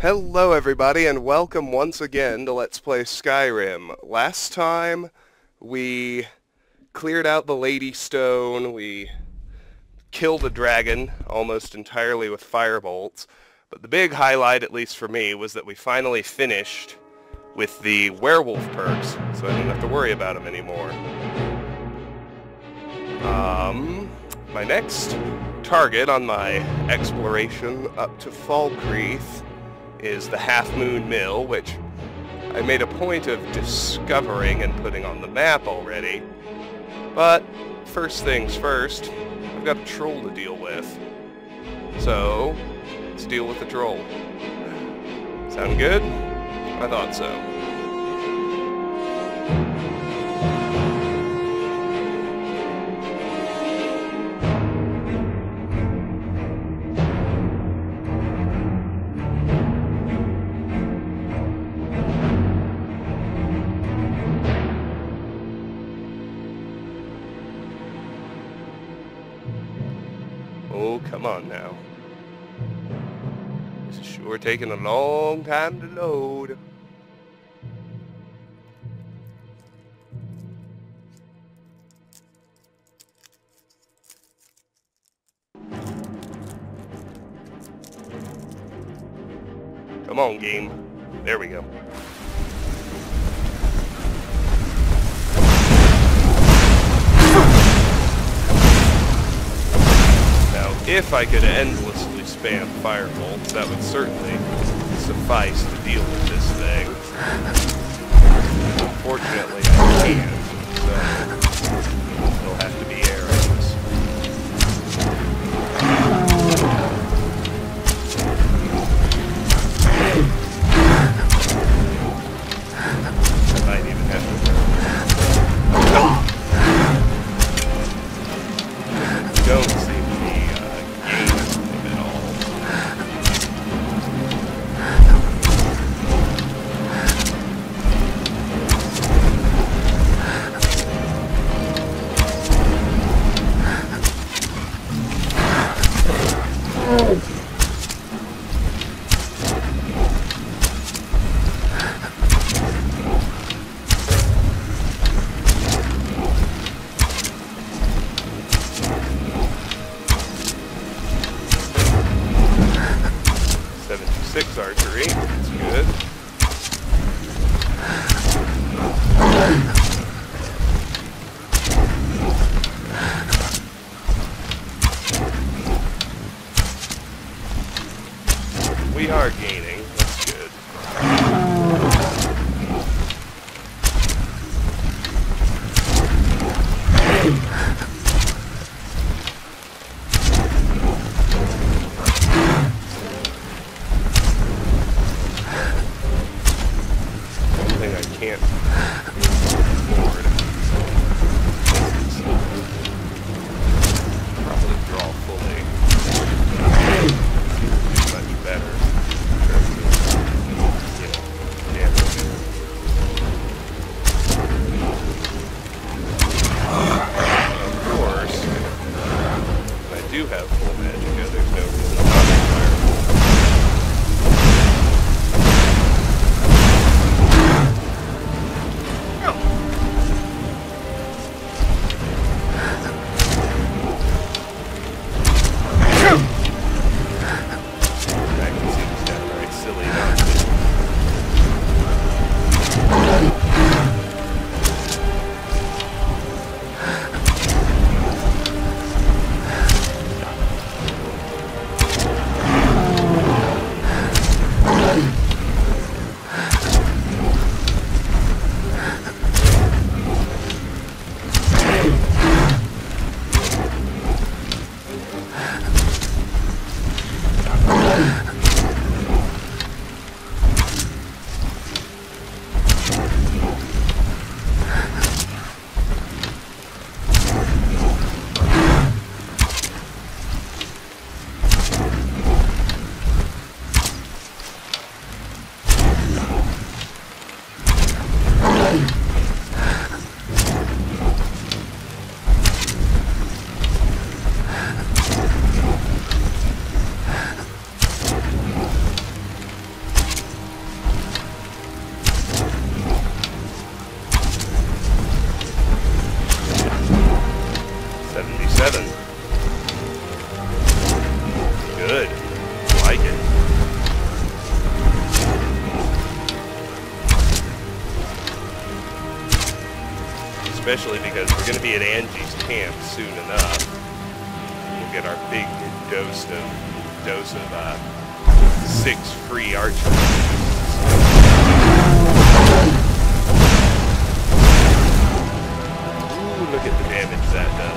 Hello everybody, and welcome once again to Let's Play Skyrim. Last time we cleared out the Lady Stone, we killed a dragon almost entirely with firebolts, but the big highlight, at least for me, was that we finally finished with the werewolf perks, so I don't have to worry about them anymore. My next target on my exploration up to Falkreath is the Half Moon Mill, which I made a point of discovering and putting on the map already. But first things first, I've got a troll to deal with. So, let's deal with the troll. Sound good? I thought so. Oh, come on now. This is sure taking a long time to load. Come on, game. There we go. If I could endlessly spam firebolts, that would certainly suffice to deal with this thing. Unfortunately, I can't, so it'll have to be arrows. I might even have to don't see. Archery, that's good. We are gaining, that's good. Can't forward. Probably draw fully. Much better in terms especially because we're going to be at Angie's camp soon enough. We'll get our big dose of 6 free archers. Ooh, look at the damage that does.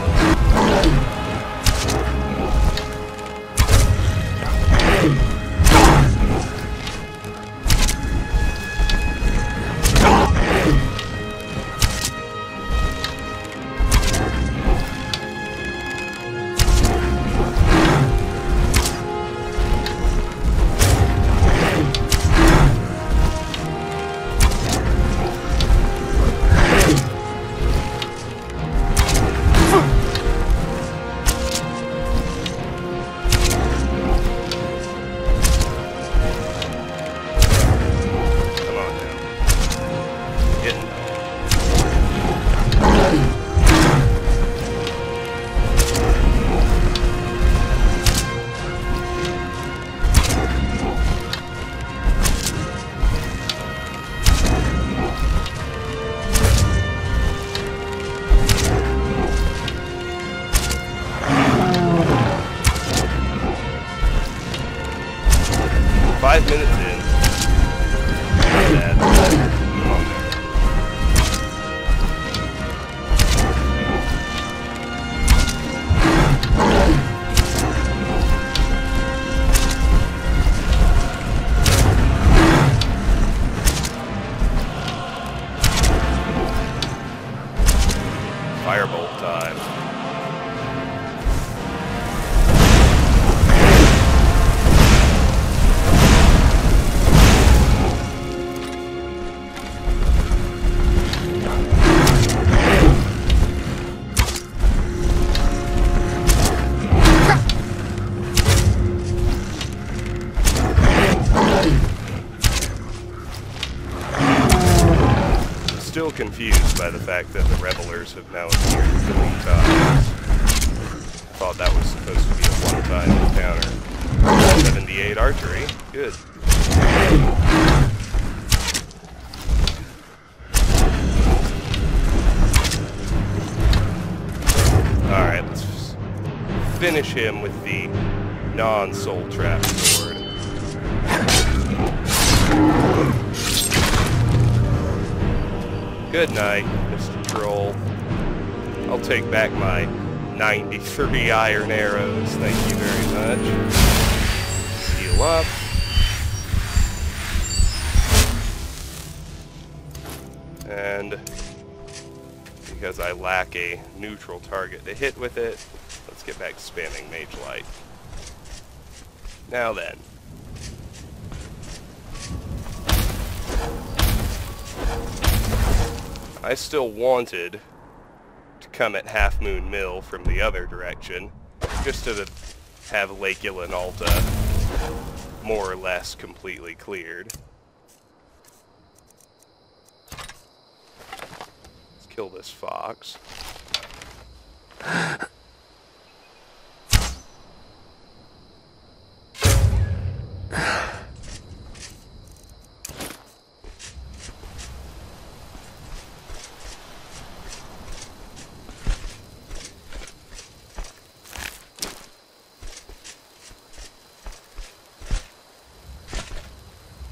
Firebolt time. Still confused by the fact that the revelers have now appeared 3 times. Thought that was supposed to be a one-time encounter. 78 archery. Good. Alright, let's finish him with the non-soul trap sword. Good night, Mr. Troll. I'll take back my 93 iron arrows, thank you very much. Heal up. And because I lack a neutral target to hit with it, let's get back to spamming Mage Light. Now then. I still wanted to come at Half Moon Mill from the other direction, just to have Lake Ilinalta more or less completely cleared. Let's kill this fox.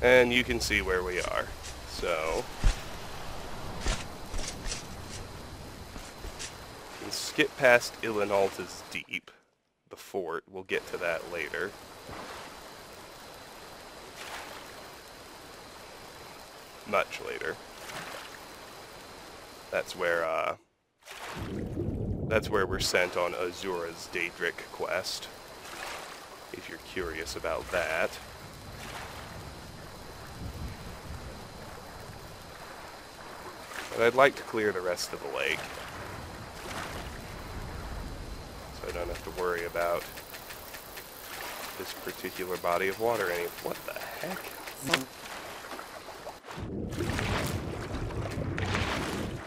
And you can see where we are. So, we can skip past Ilinalta's Deep, the fort. We'll get to that later. Much later. That's where we're sent on Azura's Daedric quest, if you're curious about that. But I'd like to clear the rest of the lake, so I don't have to worry about this particular body of water any. What the heck?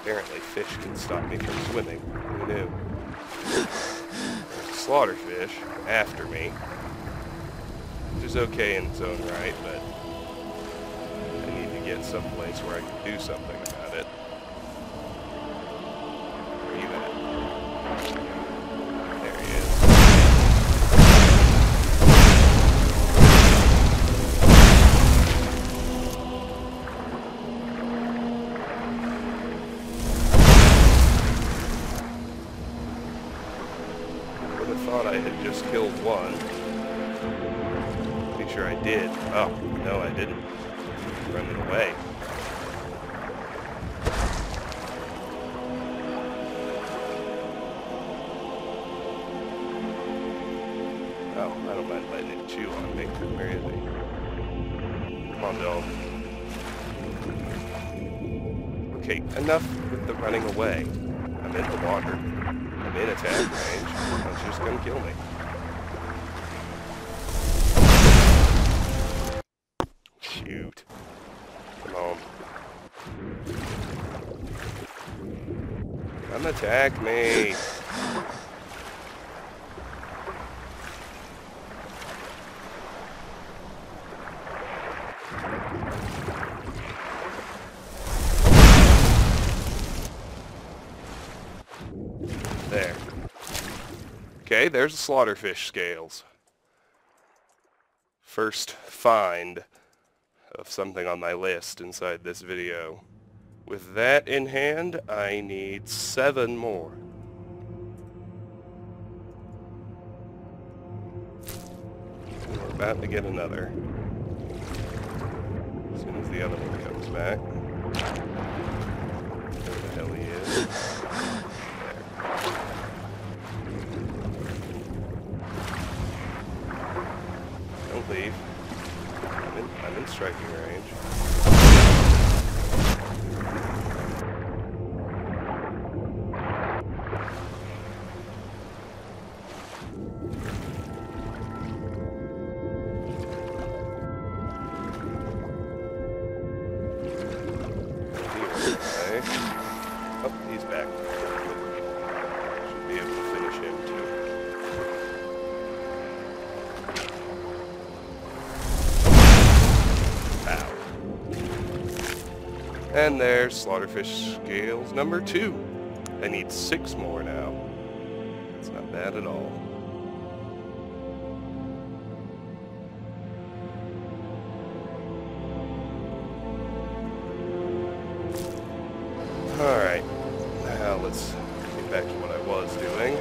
Apparently fish can stop me from swimming. Who knew? There's a Slaughterfish after me, which is okay in its own right, but I need to get someplace where I can do something about it. There he is. Would have thought I had just killed one. Pretty sure I did. Oh, no I didn't. Running away. Oh, I don't mind letting it chew on me. Where is he? Come on, dog. Okay, enough with the running away. I'm in the water. I'm in attack range. It's just gonna kill me. Shoot. Come on. Come attack me. There. Okay, there's the Slaughterfish scales. First find of something on my list inside this video. With that in hand, I need 7 more. And we're about to get another. As soon as the other one comes back. Where the hell he is. Don't leave. I'm in striking range. Oh, he's back. Should be able to finish him too. And there's Slaughterfish scales number 2. I need 6 more now. It's not bad at all. Alright, now let's get back to what I was doing,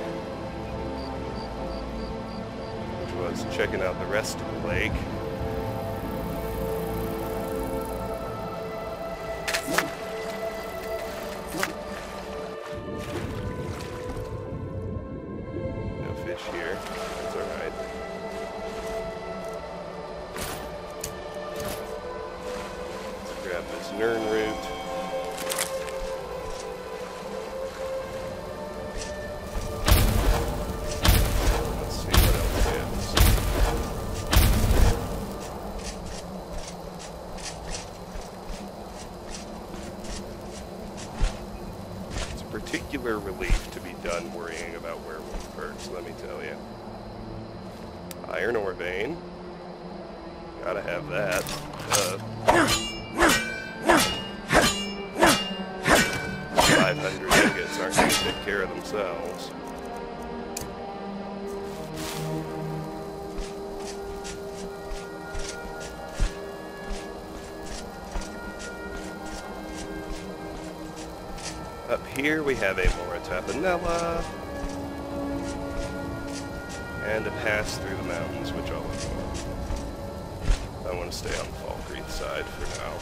which was checking out the rest of the lake. Here. That's alright. Let's grab this Nern root. Let's see what else is. It's a particular relief to be done worrying about werewolf perks, let me tell you. Iron ore vein. Gotta have that. 500 ingots aren't going to take care of themselves. Up here we have a Mora Tapanella. And a pass through the mountains, which I'll ignore. I want to stay on the Falkreath side for now.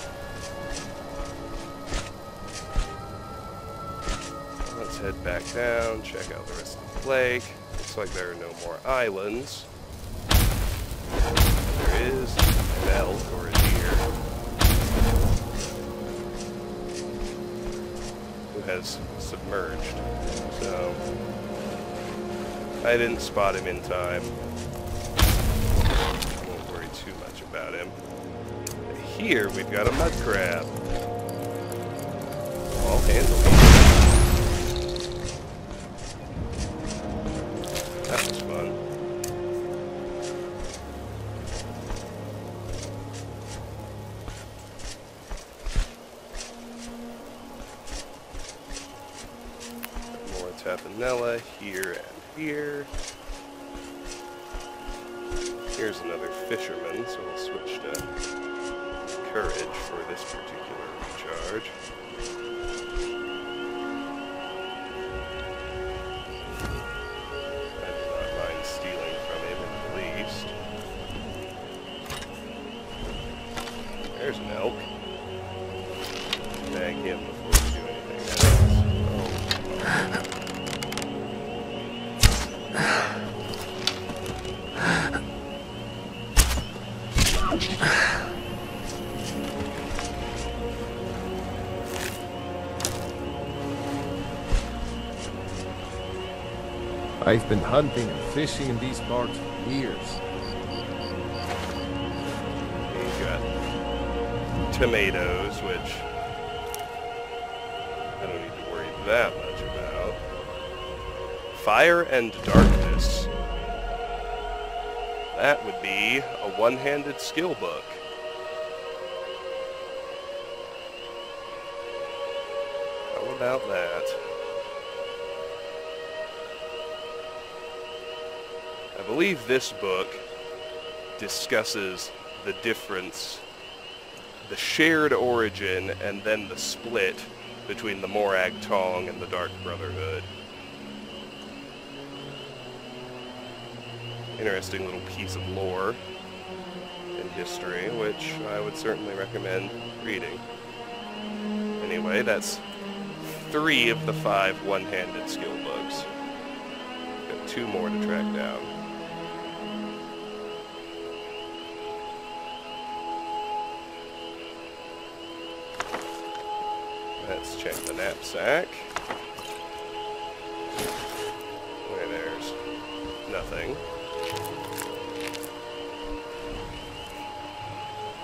Let's head back down, check out the rest of the lake. Looks like there are no more islands. There is an elk or a deer who has submerged, so I didn't spot him in time. I won't worry too much about him. Here we've got a mud crab. I'll handle it. That was fun. Papinella here and here. Here's another fisherman, so we'll switch to courage for this particular recharge. I do not mind stealing from him at least. There's an elk. Bag him before we do anything else. I've been hunting and fishing in these parts for years. You've got tomatoes, which I don't need to worry that much about. Fire and darkness. That would be a one-handed skill book. How about that? I believe this book discusses the difference, the shared origin, and then the split between the Morag Tong and the Dark Brotherhood. Interesting little piece of lore and history, which I would certainly recommend reading. Anyway, that's 3 of the 5 one-handed skill books. Got 2 more to track down. Let's check the knapsack. Where there's nothing.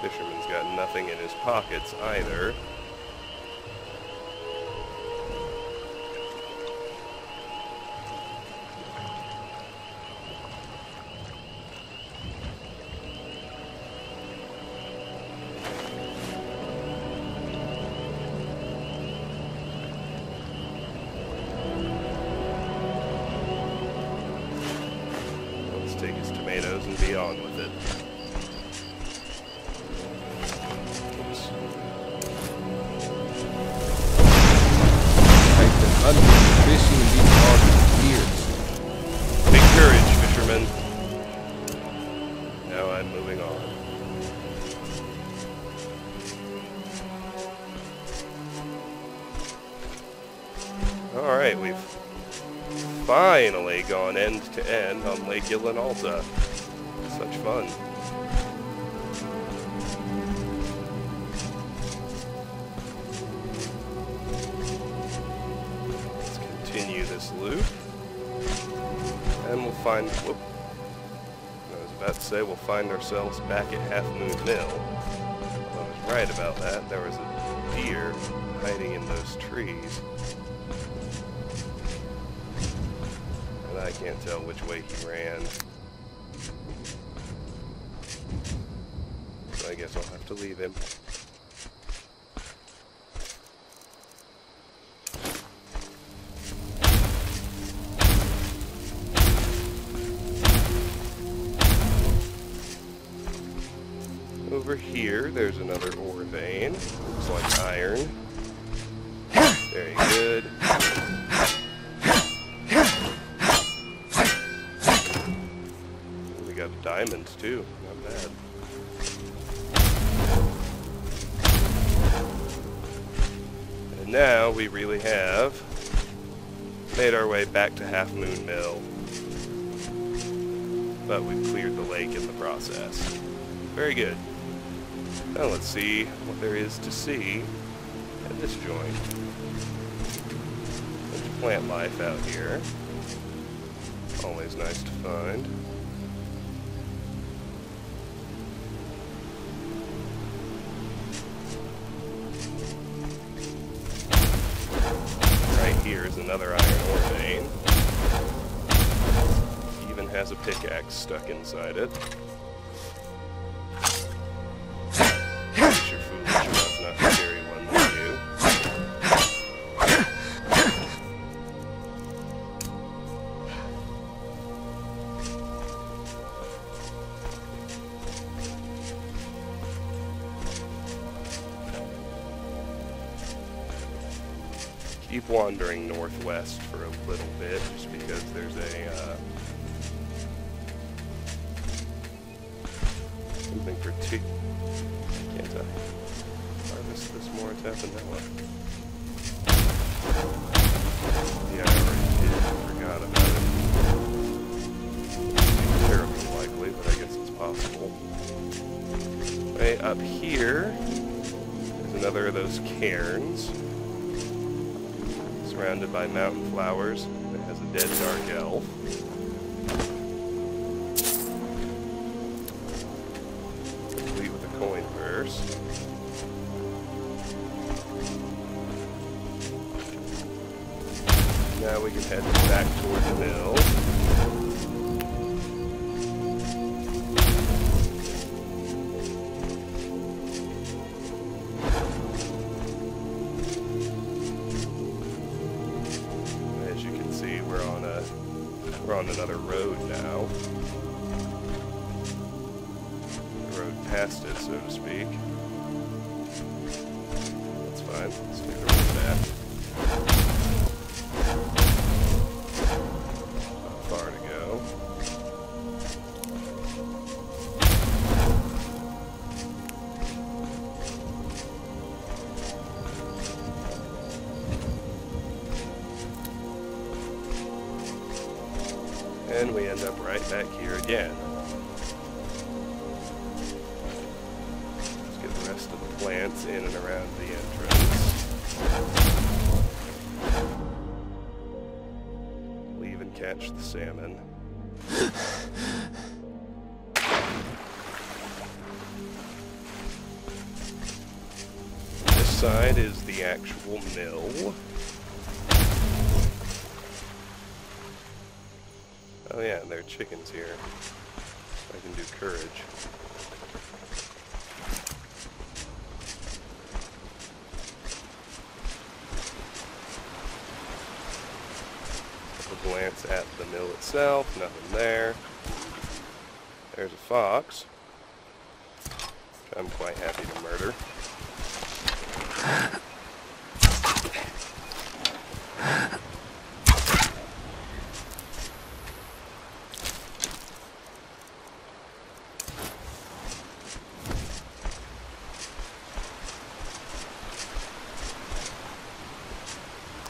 Fisherman's got nothing in his pockets either. Take his tomatoes and be on with it. Oops. I've been hunting and fishing in these parts for years. Take courage, fisherman. Now I'm moving on. Alright, we've finally gone end to end on Lake Ylanalta. Such fun. Let's continue this loop. And we'll find... Whoop. I was about to say we'll find ourselves back at Half Moon Mill. Well, I was right about that. There was a deer hiding in those trees. I can't tell which way he ran. So I guess I'll have to leave him. Over here, there's another ore vein. Looks like iron. Very good. Diamonds too, not bad. And now we really have made our way back to Half Moon Mill. But we've cleared the lake in the process. Very good. Now let's see what there is to see at this joint. There's plant life out here. Always nice to find. Here's another iron ore vein. Even has a pickaxe stuck inside it. Guess you're foolish enough not to carry one with you. Keep wandering northwest for a little bit, just because there's something particular. Can't I harvest this more tapanella? Yeah, I already did. Forgot about it. Seems terribly likely, but I guess it's possible. Way up here, there's another of those cairns. Surrounded by mountain flowers. It has a dead dark elf. Complete with a coin purse. Now we can head back toward the mill. We're on another road now. The road past it, so to speak. That's fine. Let's take the road back. Not far to go. And we end up right back here again. Let's get the rest of the plants in and around the entrance. Leave and catch the salmon. This side is the actual mill. Oh yeah, and there are chickens here. I can do courage. A glance at the mill itself, nothing there. There's a fox, which I'm quite happy to murder.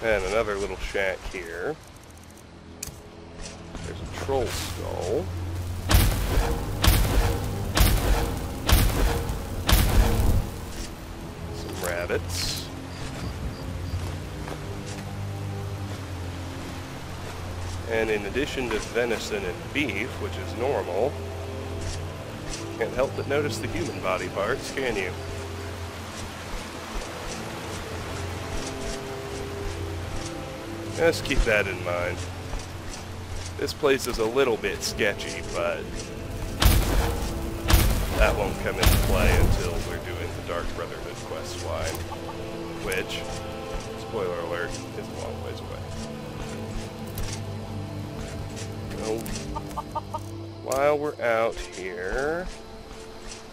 And another little shack here. There's a troll skull. Some rabbits. And in addition to venison and beef, which is normal, can't help but notice the human body parts, can you? Just keep that in mind. This place is a little bit sketchy, but that won't come into play until we're doing the Dark Brotherhood quest line, which, spoiler alert, is a long ways away. So, while we're out here,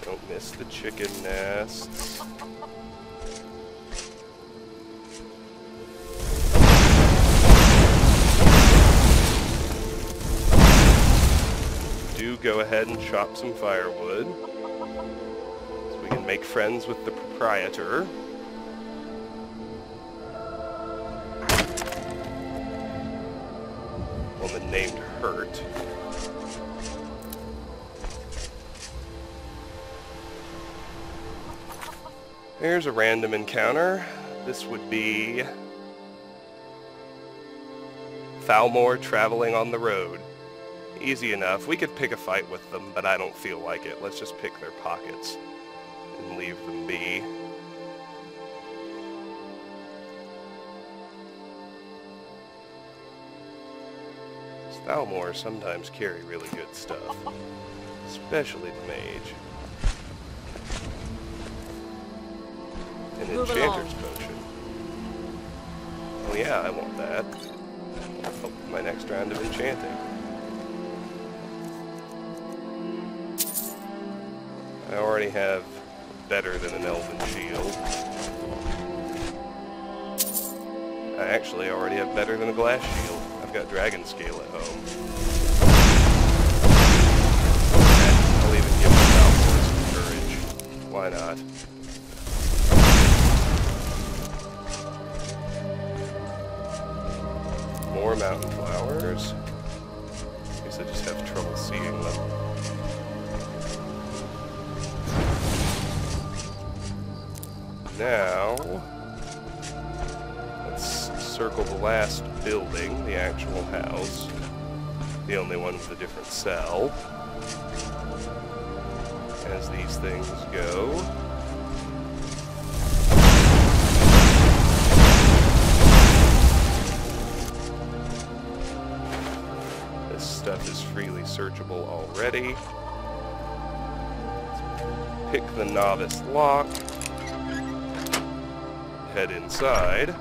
don't miss the chicken nests. Go ahead and chop some firewood so we can make friends with the proprietor. Woman named Hert. Here's a random encounter. This would be Thalmor Traveling on the road. Easy enough. We could pick a fight with them, but I don't feel like it. Let's just pick their pockets and leave them be. Thalmor sometimes carry really good stuff, especially the mage. An enchanter's potion. Oh yeah, I want that. Oh, my next round of enchanting. I already have better than an elven shield. I actually already have better than a glass shield. I've got dragon scale at home. Okay, I'll even give myself some courage. Why not? More mountain flowers. I guess I just have trouble seeing them. Now, let's circle the last building, the actual house. The only one with a different cell. As these things go. This stuff is freely searchable already. Let's pick the novice lock. Head inside.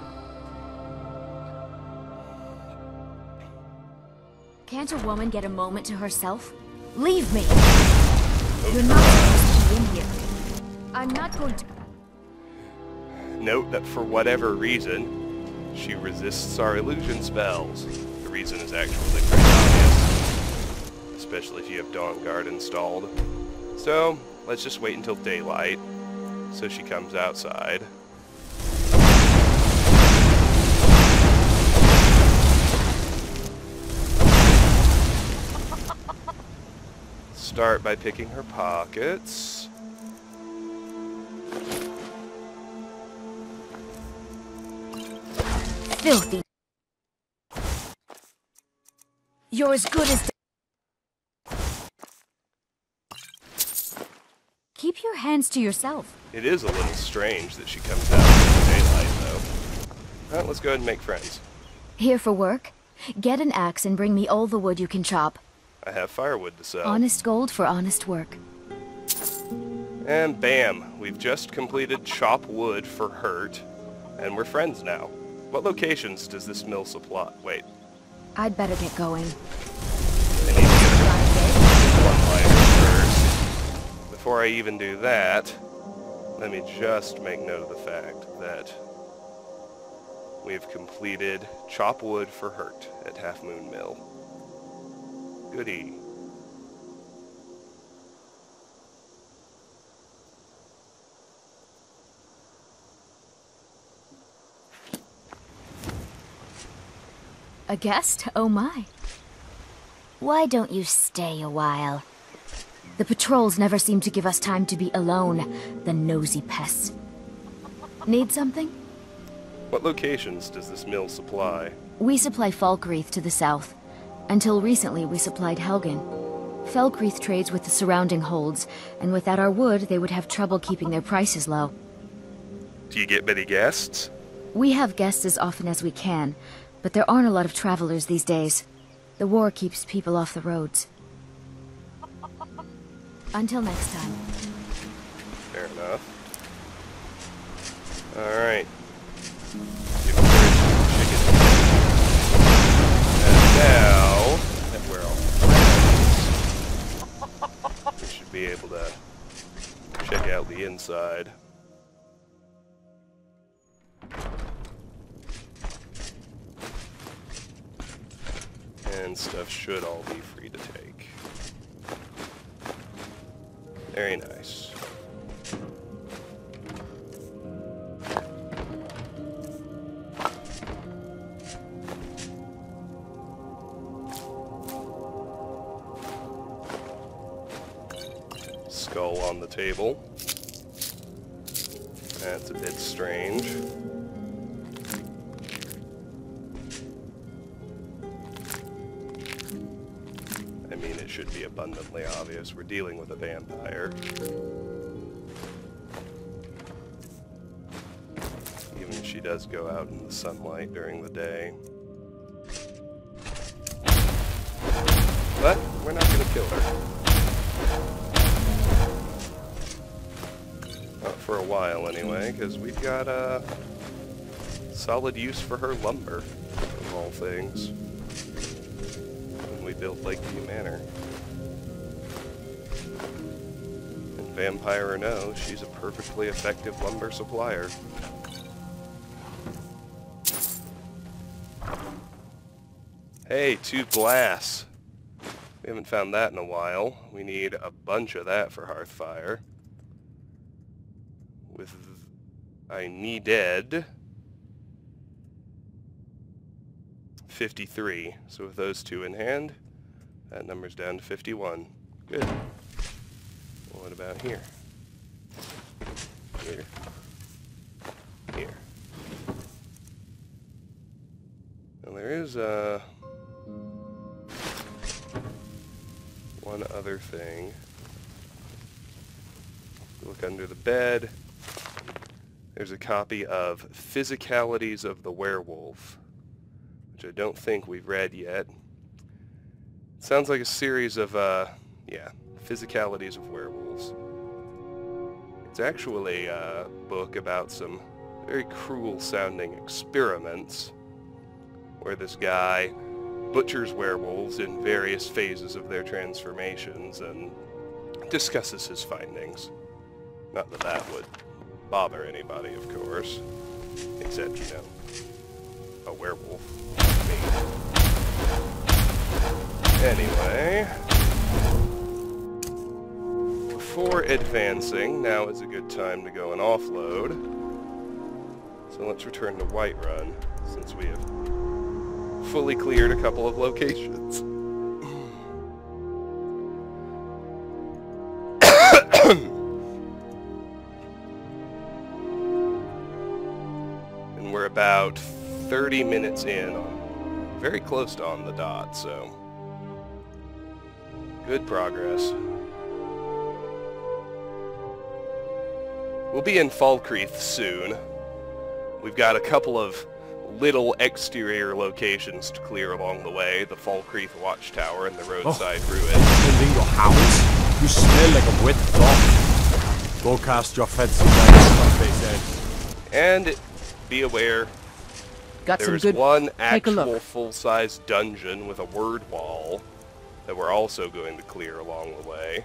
Can't a woman get a moment to herself? Leave me! Oh, you're not supposed to be in here. I'm not going to... Note that for whatever reason, she resists our illusion spells. The reason is actually pretty obvious. Especially if you have Dawn Guard installed. So, let's just wait until daylight, so she comes outside. Start by picking her pockets. Filthy. You're as good as... Keep your hands to yourself. It is a little strange that she comes out in the daylight, though. Well, let's go ahead and make friends. Here for work? Get an axe and bring me all the wood you can chop. I have firewood to sell. Honest gold for honest work. And bam, we've just completed chop wood for Hert, and we're friends now. What locations does this mill supply? Wait. I'd better get going. I need to get one-liner first. Before I even do that, let me just make note of the fact that we've completed chop wood for Hert at Half Moon Mill. Goody. A guest? Oh my. Why don't you stay a while? The patrols never seem to give us time to be alone, the nosy pests. Need something? What locations does this mill supply? We supply Falkreath to the south. Until recently, we supplied Helgen. Falkreath trades with the surrounding holds, and without our wood, they would have trouble keeping their prices low. Do you get many guests? We have guests as often as we can, but there aren't a lot of travelers these days. The war keeps people off the roads. Until next time. Fair enough. Alright. And now that we're all friends, we should be able to check out the inside. And stuff should all be free to take. Very nice. Skull on the table. That's a bit strange. I mean, it should be abundantly obvious. We're dealing with a vampire. Even if she does go out in the sunlight during the day. But we're not going to kill her. Not for a while, anyway, because we've got a solid use for her lumber, of all things. When we built Lakeview Manor. And vampire or no, she's a perfectly effective lumber supplier. Hey, 2 glass. We haven't found that in a while. We need a bunch of that for Hearthfire. I needed 53. So with those 2 in hand, that number's down to 51. Good. What about here? Here. Here. And there is one other thing. Look under the bed. There's a copy of Physicalities of the Werewolf, which I don't think we've read yet. It sounds like a series of, yeah, Physicalities of Werewolves. It's actually a book about some very cruel-sounding experiments where this guy butchers werewolves in various phases of their transformations and discusses his findings. Not that that would bother anybody, of course, except, you know, a werewolf. Anyway, before advancing, now is a good time to go and offload. So let's return to Whiterun, since we have fully cleared a couple of locations. And we're about 30 minutes in, very close to on the dot, so good progress. We'll be in Falkreath soon. We've got a couple of little exterior locations to clear along the way. The Falkreath Watchtower and the roadside ruin. And in your house, you smell like a wet dog. Go cast your fancy lights on my face edge. And be aware, there's one actual full-size dungeon with a word wall that we're also going to clear along the way.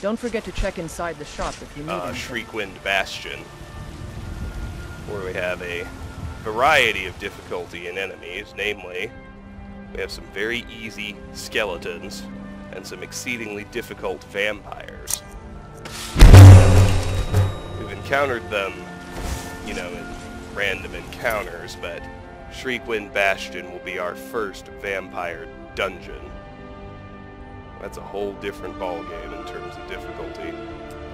Don't forget to check inside the shop if you need anything. Shriekwind Bastion, where we have a variety of difficulty in enemies, namely, we have some very easy skeletons and some exceedingly difficult vampires. We've encountered them, you know, in random encounters, but Shriekwind Bastion will be our first vampire dungeon. That's a whole different ballgame in terms of difficulty.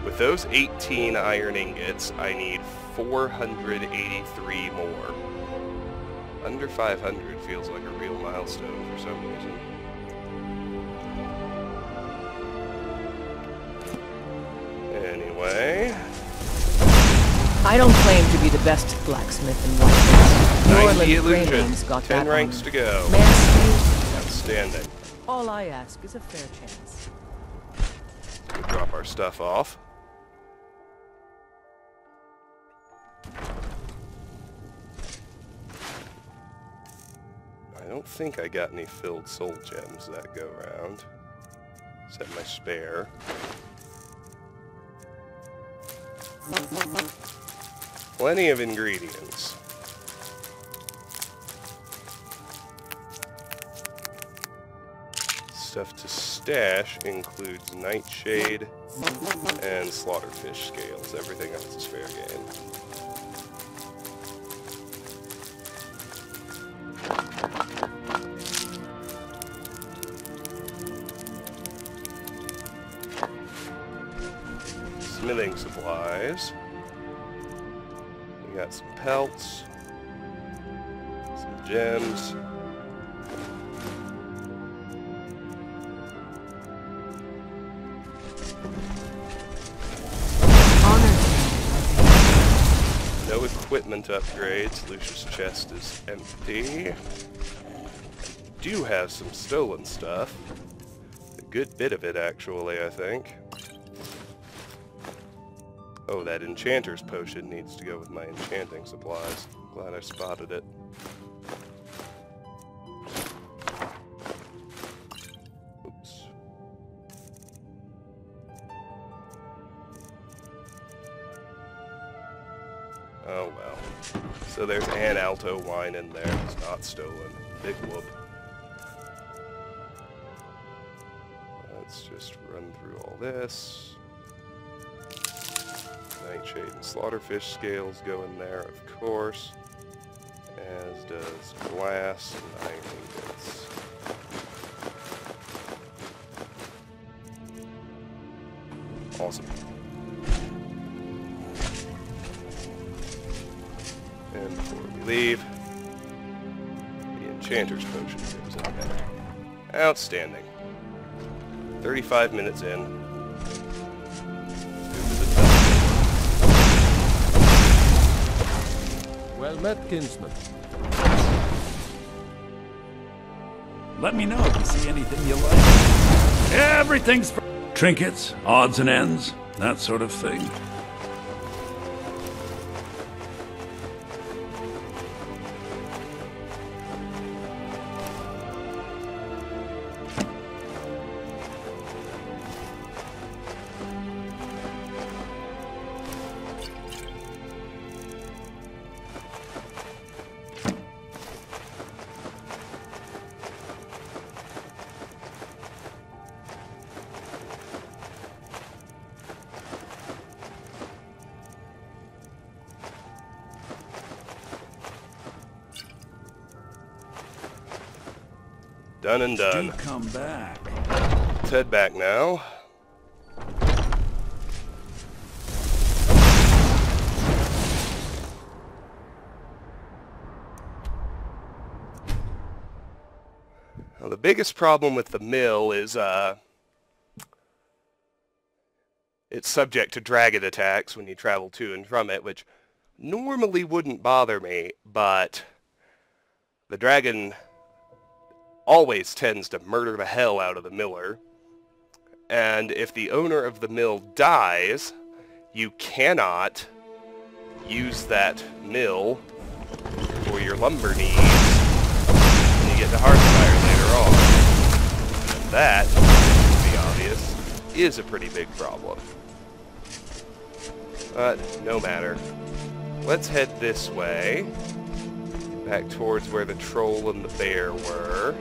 With those 18 iron ingots, I need 483 more. Under 500 feels like a real milestone for some reason. Anyway... I don't claim to be the best blacksmith in Whiterun. 90 illusion, got 10 that ranks on. to go. Man, Outstanding. all I ask is a fair chance. We'll drop our stuff off. I don't think I got any filled soul gems that go round. Except my spare. Plenty of ingredients. Stuff to stash includes Nightshade and Slaughterfish scales. Everything else is fair game. Smithing supplies. We got some pelts, some gems. No equipment upgrades. Lucius' chest is empty. I do have some stolen stuff. A good bit of it, actually, I think. Oh, that enchanter's potion needs to go with my enchanting supplies. Glad I spotted it. Oops. Oh well. So there's an alto wine in there. It's not stolen. Big whoop. Let's just run through all this. Nightshade and Slaughterfish scales go in there, of course. As does glass and iron ingots. Awesome. And before we leave, the Enchanter's Potion goes in there. Outstanding. 35 minutes in. Let's go to the top. Well met, kinsman. Let me know if you see anything you like. Everything's for trinkets, odds and ends, that sort of thing. Done and done. Do come back. Let's head back now. Now, the biggest problem with the mill is it's subject to dragon attacks when you travel to and from it, which normally wouldn't bother me, but the dragon always tends to murder the hell out of the miller. And if the owner of the mill dies, you cannot use that mill for your lumber needs when you get to Hearthfire later on. And that, to be obvious, is a pretty big problem. But no matter. Let's head this way, back towards where the troll and the bear were.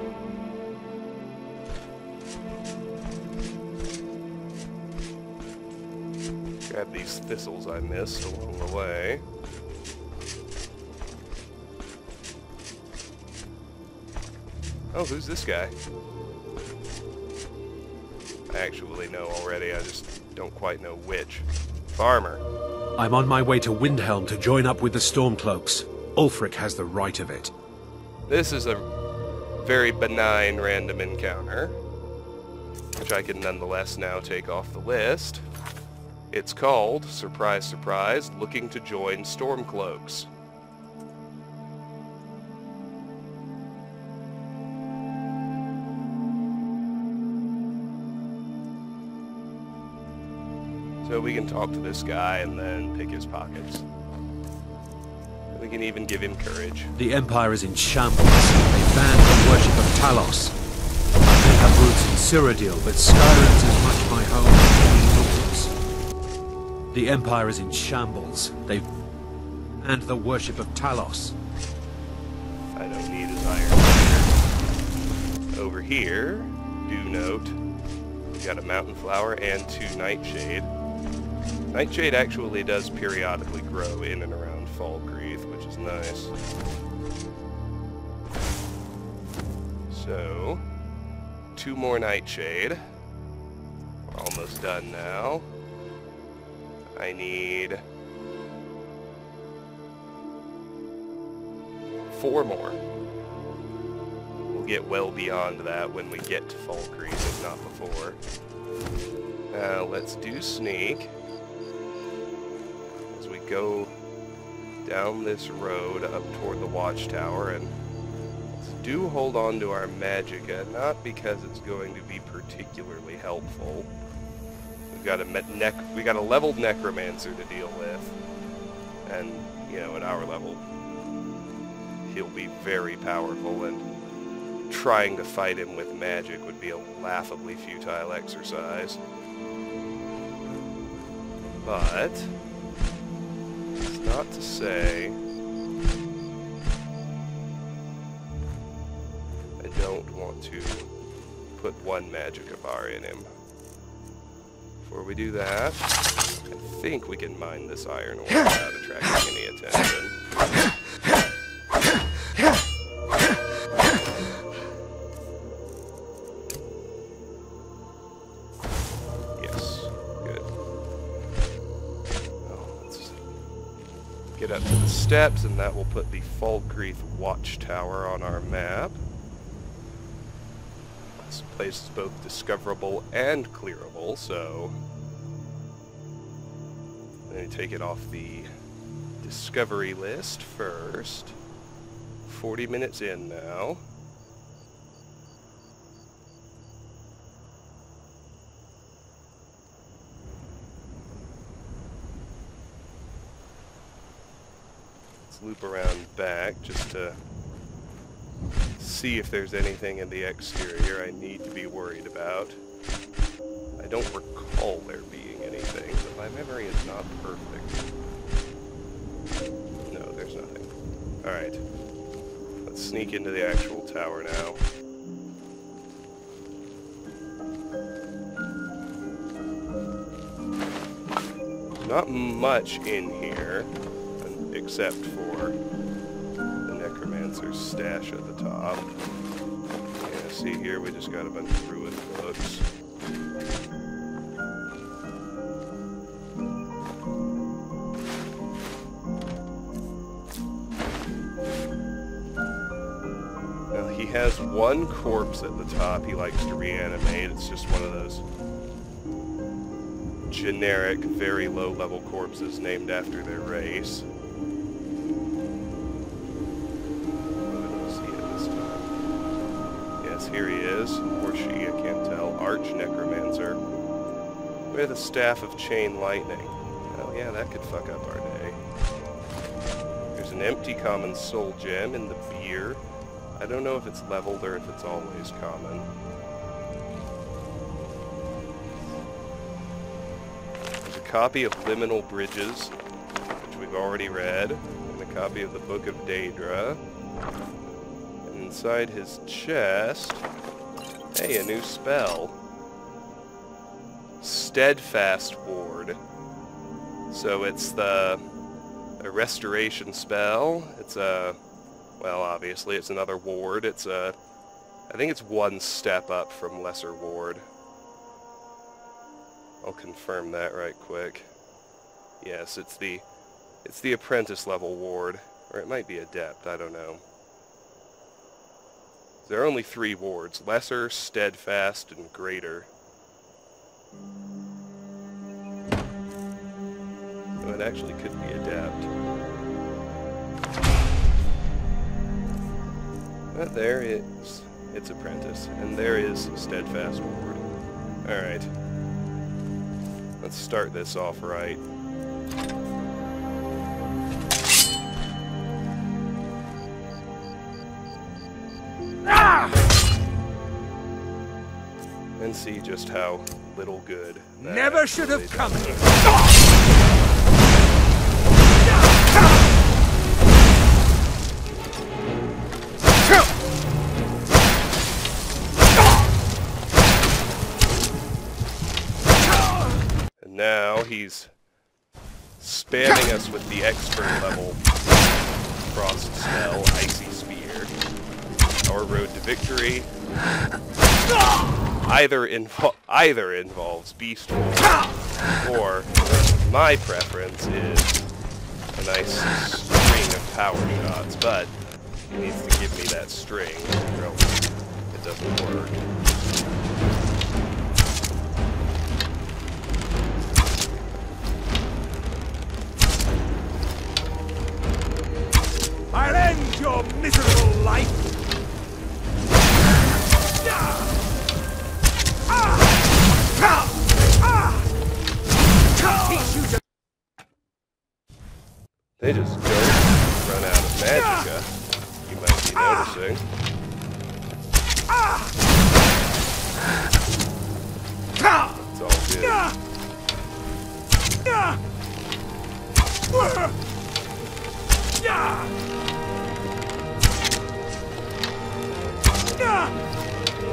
Grab these thistles I missed along the way. Oh, who's this guy? I actually know already, I just don't quite know which. Farmer. I'm on my way to Windhelm to join up with the Stormcloaks. Ulfric has the right of it. This is a very benign random encounter, which I can nonetheless now take off the list. It's called, surprise surprise, looking to join Stormcloaks. So we can talk to this guy and then pick his pockets. We can even give him courage. The Empire is in shambles. They banned the worship of Talos. They have roots in Cyrodiil, but Skyrim's as much my home as yours. The Empire is in shambles. They've banned the worship of Talos. I don't need his iron here. Over here, do note, we got a mountain flower and 2 Nightshade. Nightshade actually does periodically grow in and around Falkreath, which is nice. So, 2 more Nightshade. We're almost done now. I need 4 more. We'll get well beyond that when we get to Falkreath, if not before. Now, let's do sneak. As we go down this road up toward the Watchtower, and let's do hold on to our magicka, not because it's going to be particularly helpful. We've got a leveled necromancer to deal with, and you know, at our level, he'll be very powerful, and trying to fight him with magic would be a laughably futile exercise. But let's not to say I don't want to put one magic bar in him. Before we do that, I think we can mine this iron ore without attracting any attention. Yes, good. Oh, let's get up to the steps, and that will put the Falkreath Watchtower on our map. This place is both discoverable and clearable, so let me take it off the discovery list first. 40 minutes in now. Let's loop around back just to see if there's anything in the exterior I need to be worried about. I don't recall there being anything, but my memory is not perfect. No, there's nothing. Alright. Let's sneak into the actual tower now. Not much in here, except for the necromancer's stash at the top. Yeah, see here, we just got a bunch of ruined books. Now, he has one corpse at the top he likes to reanimate. It's just one of those generic, very low-level corpses named after their race. Here he is, or she, I can't tell, Arch Necromancer, with a staff of chain lightning. Oh yeah, that could fuck up our day. There's an empty common soul gem in the beer. I don't know if it's leveled or if it's always common. There's a copy of Liminal Bridges, which we've already read, and a copy of the Book of Daedra. Inside his chest, hey, a new spell. Steadfast Ward. So it's a restoration spell. It's a, well, obviously it's another ward. It's a, I think it's one step up from Lesser Ward. I'll confirm that right quick. Yes, it's the apprentice level ward, or it might be adept, I don't know. There are only 3 wards, Lesser, Steadfast, and Greater. So it actually could be Adept. But there is its Apprentice, and there is Steadfast Ward. Alright. Let's start this off right. And see just how little good that Never should have come here. And now he's spamming us with the expert level frost spell, Icy Spear. Our road to victory either involves Beast Wolf, or my preference is a nice string of power shots, but he needs to give me that string, or else it doesn't work. I'll end your miserable life! They just don't run out of magicka, you might be noticing. It's all good. Why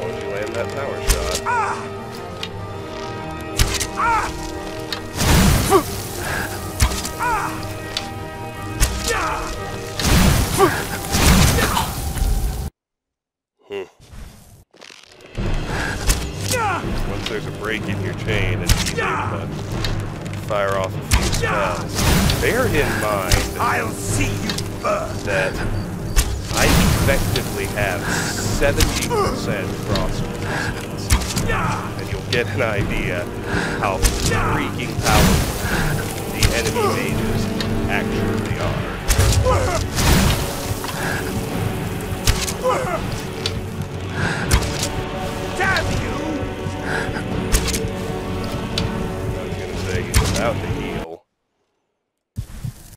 don't you land that power shot? Once there's a break in your chain, it's easy to fire off a few spells. Bear in mind I'll see you first. that I effectively have 70% crossbow distance, and you'll get an idea how freaking powerful the enemy mages actually are. Damn you! I was gonna say he's about to heal.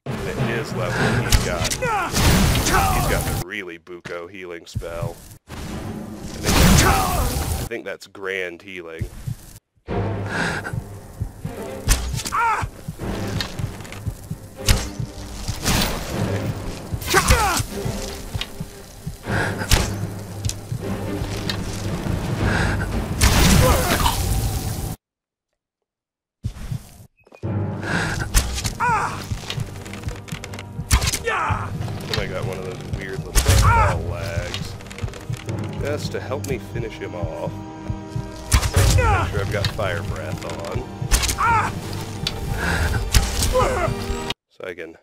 At his level, he's got the really buko healing spell. I think that's grand healing. I got one of those weird little spell lags. Just to help me finish him off. Make sure I've got fire breath on. So I can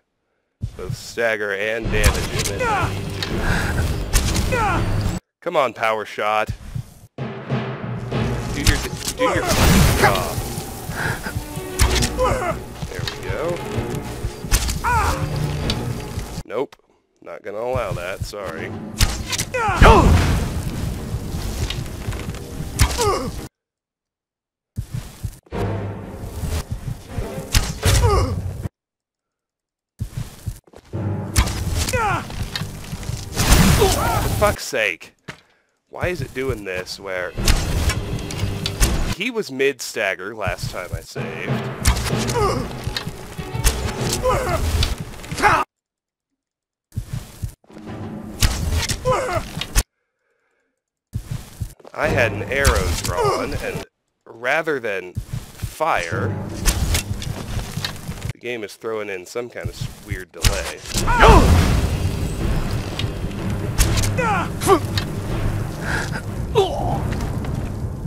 both stagger and damage him if I need to. Come on, power shot. Do your fucking job. There we go. Nope. Not gonna allow that, sorry. For fuck's sake. Why is it doing this where... He was mid-stagger last time I saved. I had an arrow drawn, and rather than fire, the game is throwing in some kind of weird delay.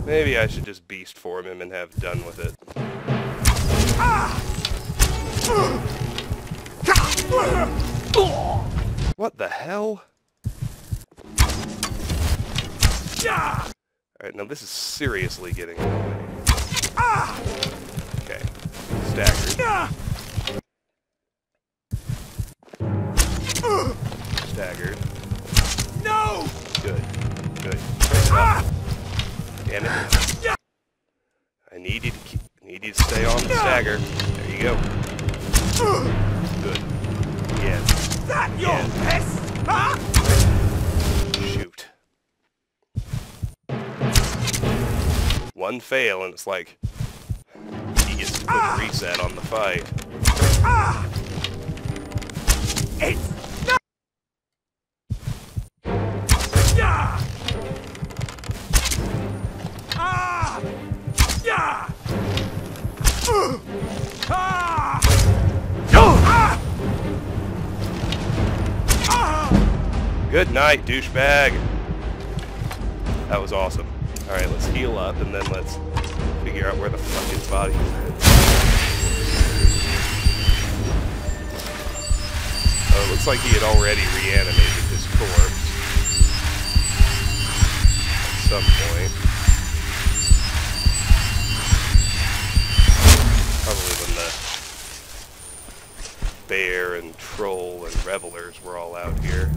Maybe I should just beast form him and have done with it. What the hell? Alright, now this is seriously getting annoying. Okay. Staggered. Staggered. No! Good. Good. Damn it. I need you to stay on the stagger. There you go. Good. Again. That your pest? Huh? Shoot. One fail and it's like he gets to put a reset on the fight. It's not. Yeah. Yeah. Good night, douchebag. That was awesome. Alright, let's heal up and then let's figure out where the fuck his body is. Oh, it looks like he had already reanimated his corpse at some point. Probably when the bear and troll and revelers were all out here.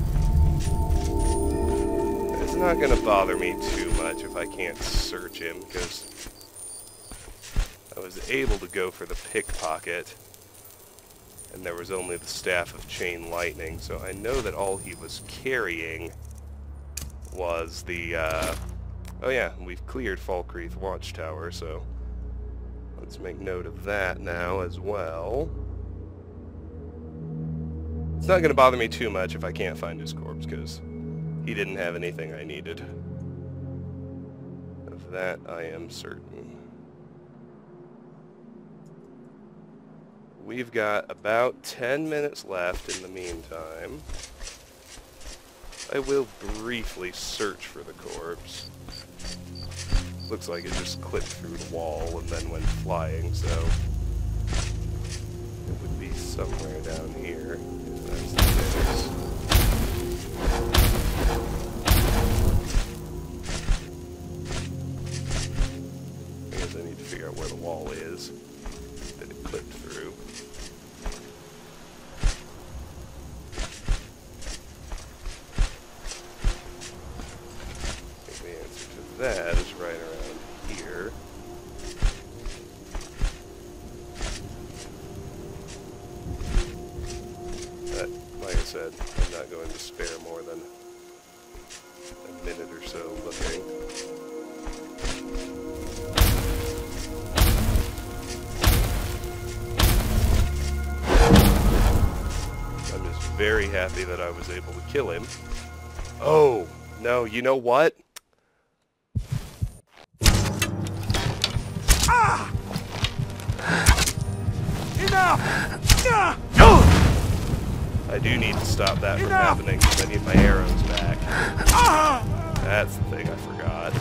It's not going to bother me too much if I can't search him, because I was able to go for the pickpocket, and there was only the Staff of Chain Lightning, so I know that all he was carrying was the, oh yeah, we've cleared Falkreath Watchtower, so let's make note of that now as well. It's not going to bother me too much if I can't find his corpse, because he didn't have anything I needed. Of that I am certain. We've got about 10 minutes left in the meantime. I will briefly search for the corpse. Looks like it just clipped through the wall and then went flying, so it would be somewhere down here, if that's the case. I guess I need to figure out where the wall is that it clipped through. I think the answer to that is right around here. But, like I said, I'm not going to spare more than a minute or so looking. I'm just very happy that I was able to kill him. Oh, no, you know what? I do need to stop that from happening because I need my arrows back. That's the thing I forgot.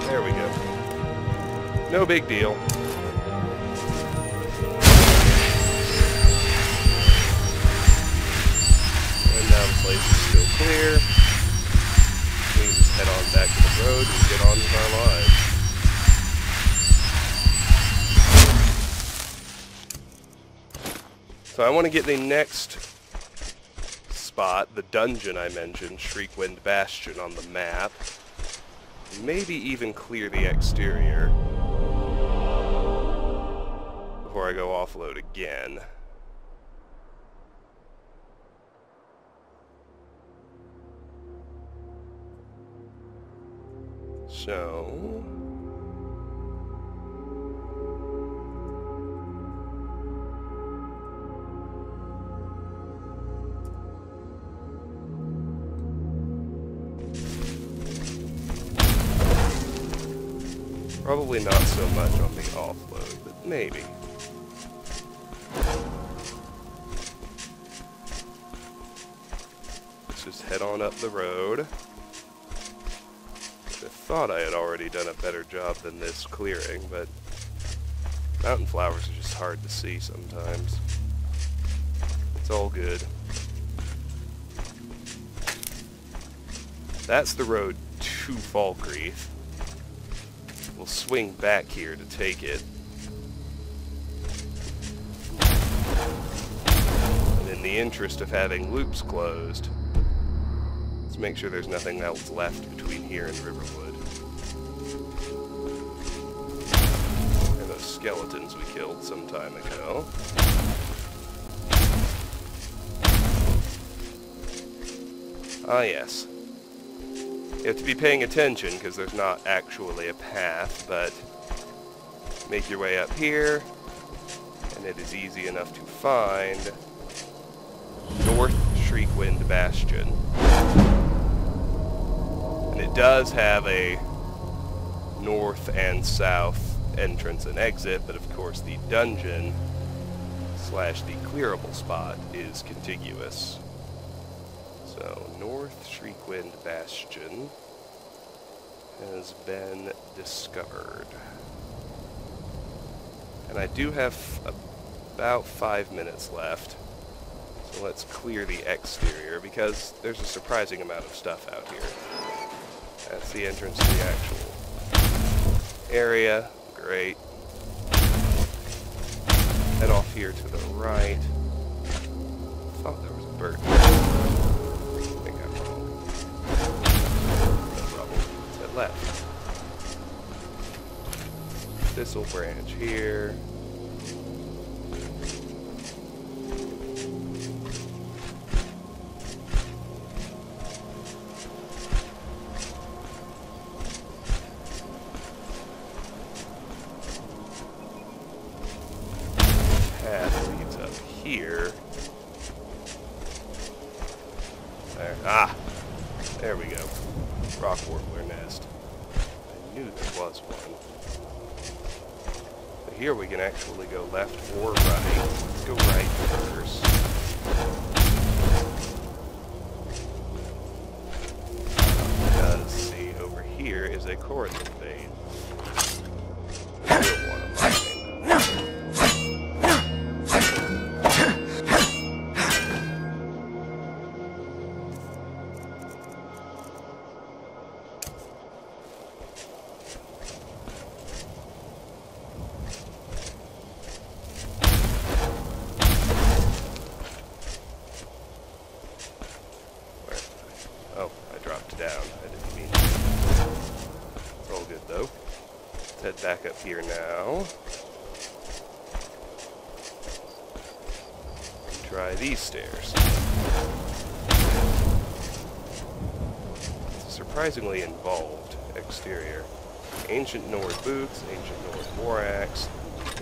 There we go. No big deal. And now the place is still clear. We can just head on back to the road and get on with our lives. So I want to get the next spot, the dungeon I mentioned, Shriekwind Bastion, on the map. Maybe even clear the exterior before I go offload again. So probably not so much on the offload, but maybe. Let's just head on up the road. I thought I had already done a better job than this clearing, but mountain flowers are just hard to see sometimes. It's all good. That's the road to Falkreath. We'll swing back here to take it. And in the interest of having loops closed, let's make sure there's nothing else left between here and Riverwood. And those skeletons we killed some time ago. Ah, yes. You have to be paying attention because there's not actually a path, but make your way up here, and it is easy enough to find North Shriekwind Bastion. And it does have a north and south entrance and exit, but of course the dungeon slash the clearable spot is contiguous. So, North Shriekwind Bastion has been discovered. And I do have about 5 minutes left. So let's clear the exterior, because there's a surprising amount of stuff out here. That's the entrance to the actual area. Great. Head off here to the right. Thought there was a bird. Left. Thistle branch here. Path leads up here. There. Ah! There we go. Rock warbler nest. I knew there was one. But here we can actually go left or right. Let's go right first. Because, see, over here is a Corundum vein. Back up here now. Try these stairs. It's a surprisingly involved exterior. Ancient Nord boots, ancient Nord war axe,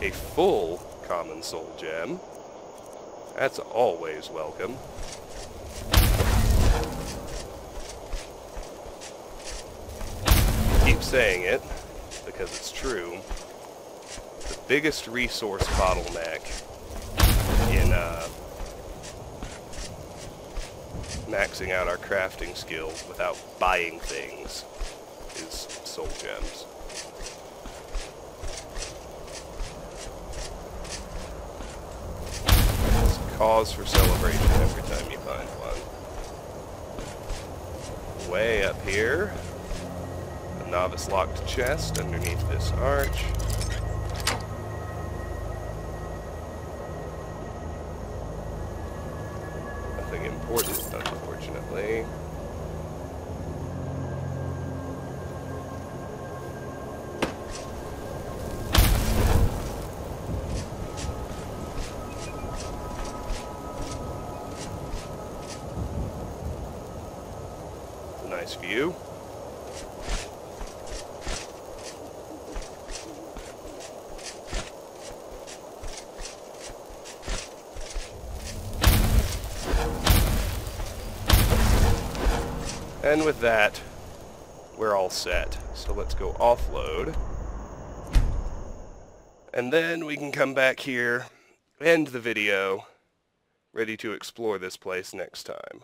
a full common soul gem. That's always welcome. Keep saying it, because it's true. The biggest resource bottleneck in maxing out our crafting skills without buying things is soul gems. It's a cause for celebration every time you find one. Way up here, a novice locked chest underneath this arch. Nothing important, unfortunately. It's a nice view. And with that, we're all set. So let's go offload. And then we can come back here, end the video, ready to explore this place next time.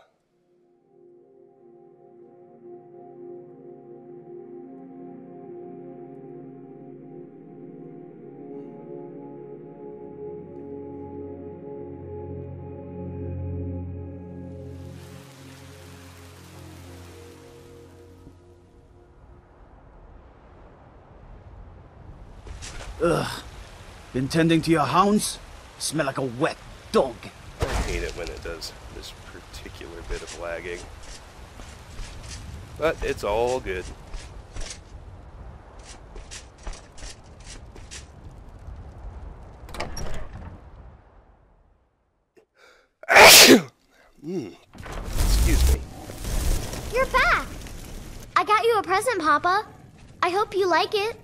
Ugh. Been tending to your hounds? Smell like a wet dog. I hate it when it does this particular bit of lagging. But it's all good. Excuse me. You're back! I got you a present, Papa. I hope you like it.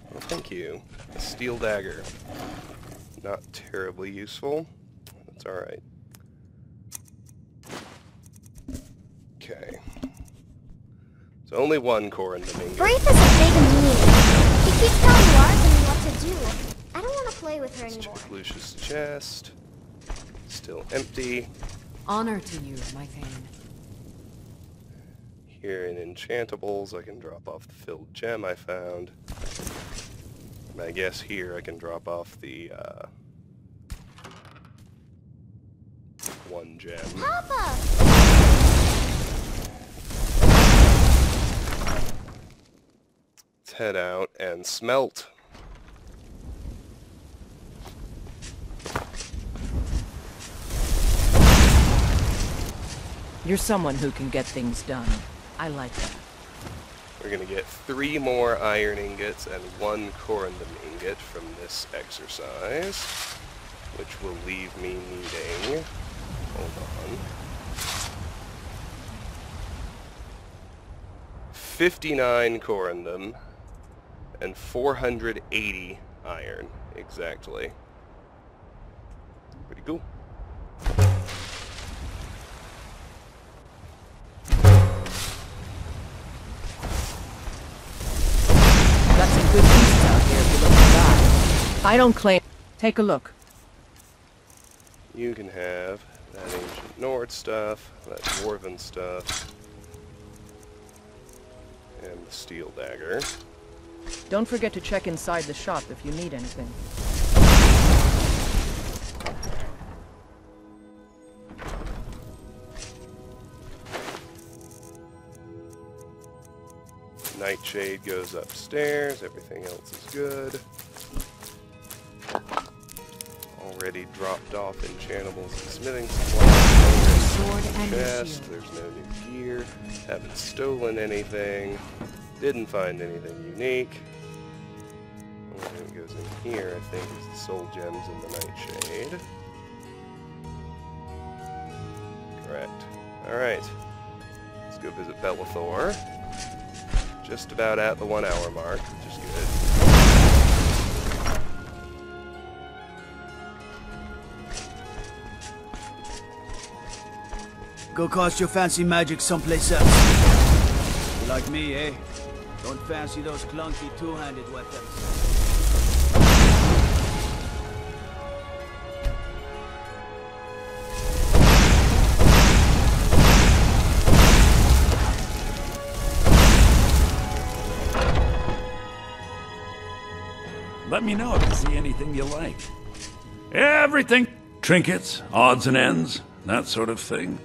Well, thank you. A steel dagger. Not terribly useful. That's alright. Okay. It's only one Corundum Ingot. Braith is a big meanie. He keeps telling Larson what to do. I don't want to play with her Let's anymore. check Lucius' chest. Still empty. Honor to you, my Thane. Here in Enchantables, I can drop off the filled gem I found. And I guess here I can drop off the, one gem. Papa! Let's head out and smelt. You're someone who can get things done. I like that. We're going to get 3 more iron ingots and 1 Corundum ingot from this exercise, which will leave me needing, hold on, 59 Corundum and 480 iron, exactly. Pretty cool. Got some good pieces out here if you're looking to buy. I don't claim. Take a look. You can have that ancient Nord stuff, that dwarven stuff, and the steel dagger. Don't forget to check inside the shop if you need anything. Nightshade goes upstairs, everything else is good. Already dropped off enchantables and smithing supplies. Sword and Chest. shield. There's no new gear. Haven't stolen anything. Didn't find anything unique. Only thing that goes in here, I think, is the soul gems and the Nightshade. Correct. Alright. Let's go visit Bellathor. Just about at the 1 hour mark, which is good. Go cast your fancy magic someplace else. You like me, eh? Don't fancy those clunky two-handed weapons. Let me know if you see anything you like. Everything. Trinkets, odds and ends, that sort of thing.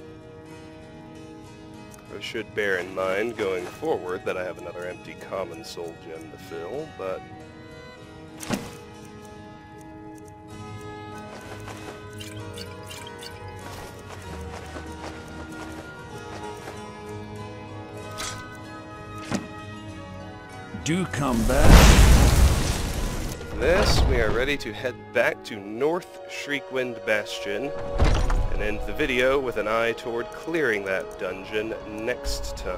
I should bear in mind going forward that I have another empty common soul gem to fill, but Do come back. this, we are ready to head back to North Shriekwind Bastion and end the video with an eye toward clearing that dungeon next time.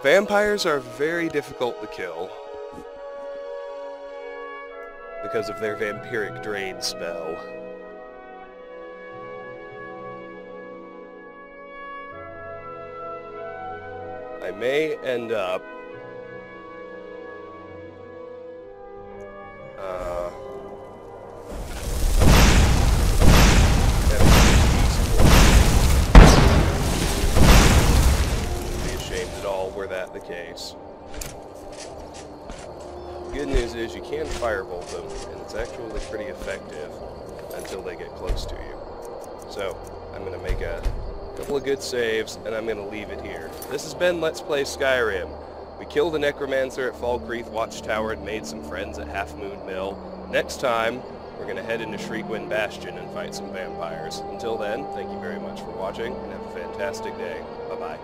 Vampires are very difficult to kill because of their vampiric drain spell. I may end up were that the case. Good news is you can firebolt them, and it's actually pretty effective until they get close to you. So, I'm going to make a couple of good saves, and I'm going to leave it here. This has been Let's Play Skyrim. We killed a necromancer at Falkreath Watchtower and made some friends at Half Moon Mill. Next time, we're going to head into Shriekwind Bastion and fight some vampires. Until then, thank you very much for watching, and have a fantastic day. Bye-bye.